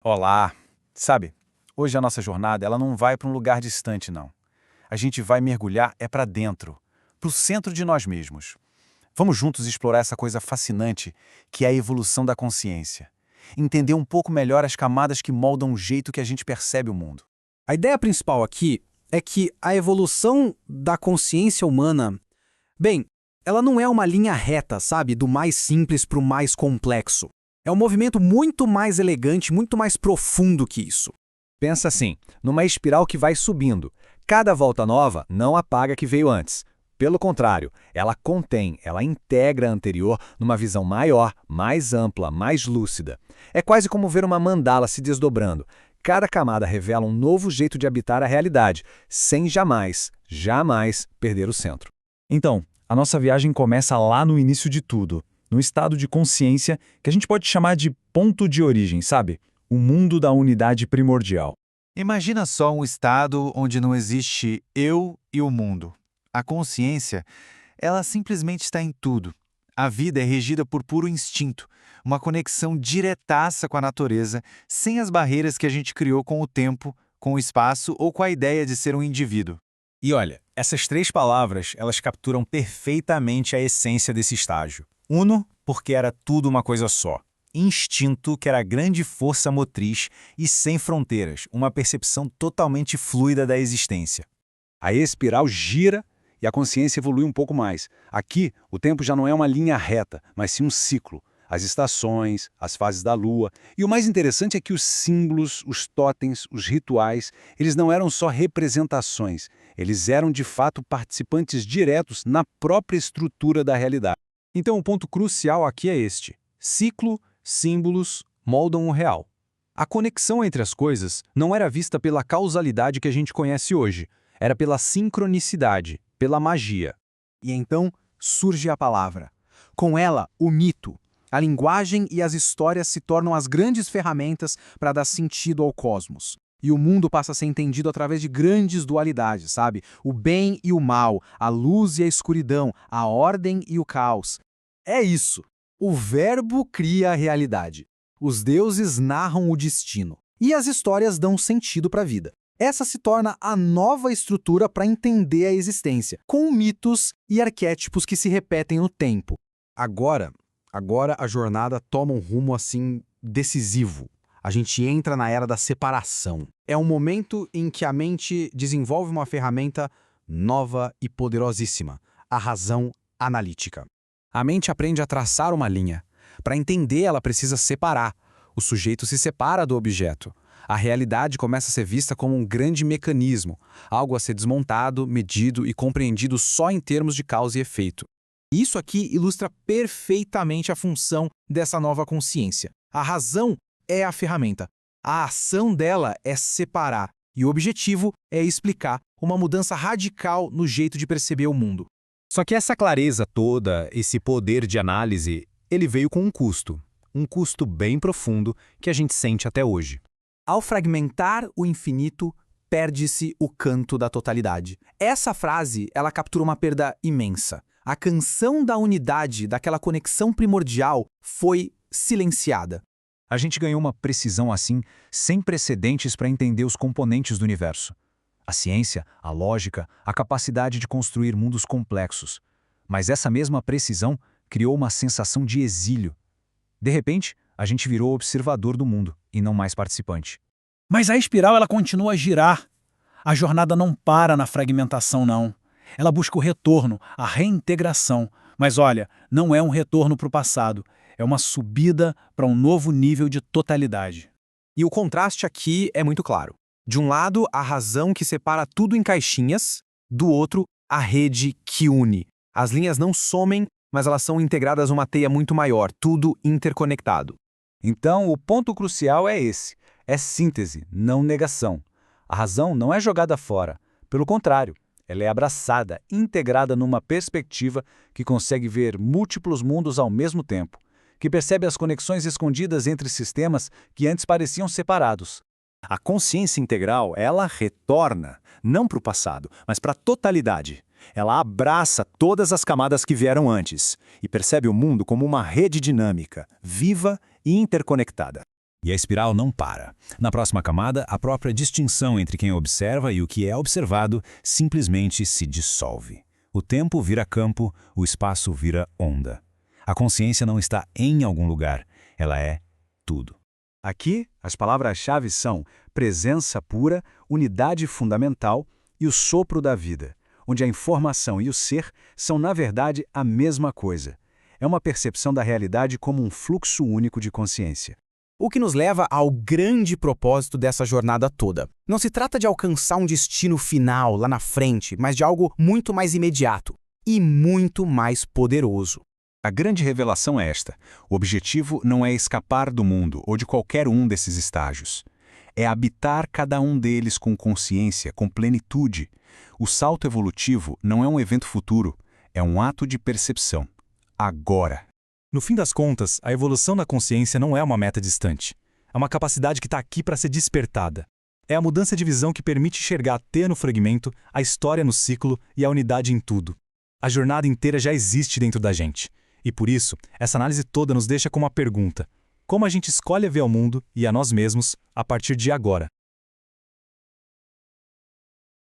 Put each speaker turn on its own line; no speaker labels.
Olá! Sabe, hoje a nossa jornada ela não vai para um lugar distante, não. A gente vai mergulhar para dentro, para o centro de nós mesmos. Vamos juntos explorar essa coisa fascinante que é a evolução da consciência. Entender um pouco melhor as camadas que moldam o jeito que a gente percebe o mundo.
A ideia principal aqui é que a evolução da consciência humana, bem, ela não é uma linha reta, sabe, do mais simples para o mais complexo. É um movimento muito mais elegante, muito mais profundo que isso.
Pensa assim, numa espiral que vai subindo. Cada volta nova não apaga a que veio antes. Pelo contrário, ela contém, ela integra a anterior numa visão maior, mais ampla, mais lúcida. É quase como ver uma mandala se desdobrando. Cada camada revela um novo jeito de habitar a realidade, sem jamais, jamais perder o centro.
Então, a nossa viagem começa lá no início de tudo, no estado de consciência que a gente pode chamar de ponto de origem, sabe? O mundo da unidade primordial.
Imagina só um estado onde não existe eu e o mundo. A consciência, ela simplesmente está em tudo. A vida é regida por puro instinto, uma conexão diretaça com a natureza, sem as barreiras que a gente criou com o tempo, com o espaço ou com a ideia de ser um indivíduo.
E olha, essas três palavras, elas capturam perfeitamente a essência desse estágio. Uno, porque era tudo uma coisa só. Instinto, que era a grande força motriz e sem fronteiras, uma percepção totalmente fluida da existência.
A espiral gira e a consciência evolui um pouco mais. Aqui, o tempo já não é uma linha reta, mas sim um ciclo. As estações, as fases da lua. E o mais interessante é que os símbolos, os totens, os rituais, eles não eram só representações. Eles eram, de fato, participantes diretos na própria estrutura da realidade.
Então o ponto crucial aqui é este. Ciclo, símbolos, moldam o real. A conexão entre as coisas não era vista pela causalidade que a gente conhece hoje. Era pela sincronicidade, pela magia. E então surge a palavra. Com ela, o mito. A linguagem e as histórias se tornam as grandes ferramentas para dar sentido ao cosmos. E o mundo passa a ser entendido através de grandes dualidades, sabe? O bem e o mal, a luz e a escuridão, a ordem e o caos. É isso. O verbo cria a realidade. Os deuses narram o destino. E as histórias dão sentido para a vida. Essa se torna a nova estrutura para entender a existência, com mitos e arquétipos que se repetem no tempo. Agora a jornada toma um rumo assim decisivo. A gente entra na era da separação. É um momento em que a mente desenvolve uma ferramenta nova e poderosíssima, a razão analítica. A mente aprende a traçar uma linha. Para entender, ela precisa separar. O sujeito se separa do objeto. A realidade começa a ser vista como um grande mecanismo, algo a ser desmontado, medido e compreendido só em termos de causa e efeito. Isso aqui ilustra perfeitamente a função dessa nova consciência. A razão é a ferramenta. A ação dela é separar. E o objetivo é explicar uma mudança radical no jeito de perceber o mundo.
Só que essa clareza toda, esse poder de análise, ele veio com um custo bem profundo que a gente sente até hoje.
Ao fragmentar o infinito, perde-se o canto da totalidade. Essa frase, ela captura uma perda imensa. A canção da unidade, daquela conexão primordial, foi silenciada.
A gente ganhou uma precisão assim, sem precedentes para entender os componentes do universo. A ciência, a lógica, a capacidade de construir mundos complexos. Mas essa mesma precisão criou uma sensação de exílio. De repente, a gente virou observador do mundo e não mais participante.
Mas a espiral ela continua a girar. A jornada não para na fragmentação, não. Ela busca o retorno, a reintegração. Mas olha, não é um retorno para o passado. É uma subida para um novo nível de totalidade.
E o contraste aqui é muito claro. De um lado, a razão que separa tudo em caixinhas, do outro, a rede que une. As linhas não somem, mas elas são integradas numa teia muito maior, tudo interconectado.
Então, o ponto crucial é esse. É síntese, não negação. A razão não é jogada fora. Pelo contrário, ela é abraçada, integrada numa perspectiva que consegue ver múltiplos mundos ao mesmo tempo, que percebe as conexões escondidas entre sistemas que antes pareciam separados. A consciência integral, ela retorna, não para o passado, mas para a totalidade. Ela abraça todas as camadas que vieram antes e percebe o mundo como uma rede dinâmica, viva e interconectada.
E a espiral não para. Na próxima camada, a própria distinção entre quem observa e o que é observado simplesmente se dissolve. O tempo vira campo, o espaço vira onda. A consciência não está em algum lugar, ela é tudo.
Aqui, as palavras-chave são presença pura, unidade fundamental e o sopro da vida, onde a informação e o ser são, na verdade, a mesma coisa. É uma percepção da realidade como um fluxo único de consciência.
O que nos leva ao grande propósito dessa jornada toda. Não se trata de alcançar um destino final lá na frente, mas de algo muito mais imediato e muito mais poderoso.
A grande revelação é esta: o objetivo não é escapar do mundo ou de qualquer um desses estágios. É habitar cada um deles com consciência, com plenitude. O salto evolutivo não é um evento futuro, é um ato de percepção. Agora.
No fim das contas, a evolução da consciência não é uma meta distante. É uma capacidade que está aqui para ser despertada. É a mudança de visão que permite enxergar a teia no fragmento, a história no ciclo e a unidade em tudo. A jornada inteira já existe dentro da gente. E por isso, essa análise toda nos deixa com uma pergunta: como a gente escolhe ver o mundo e a nós mesmos a partir de agora?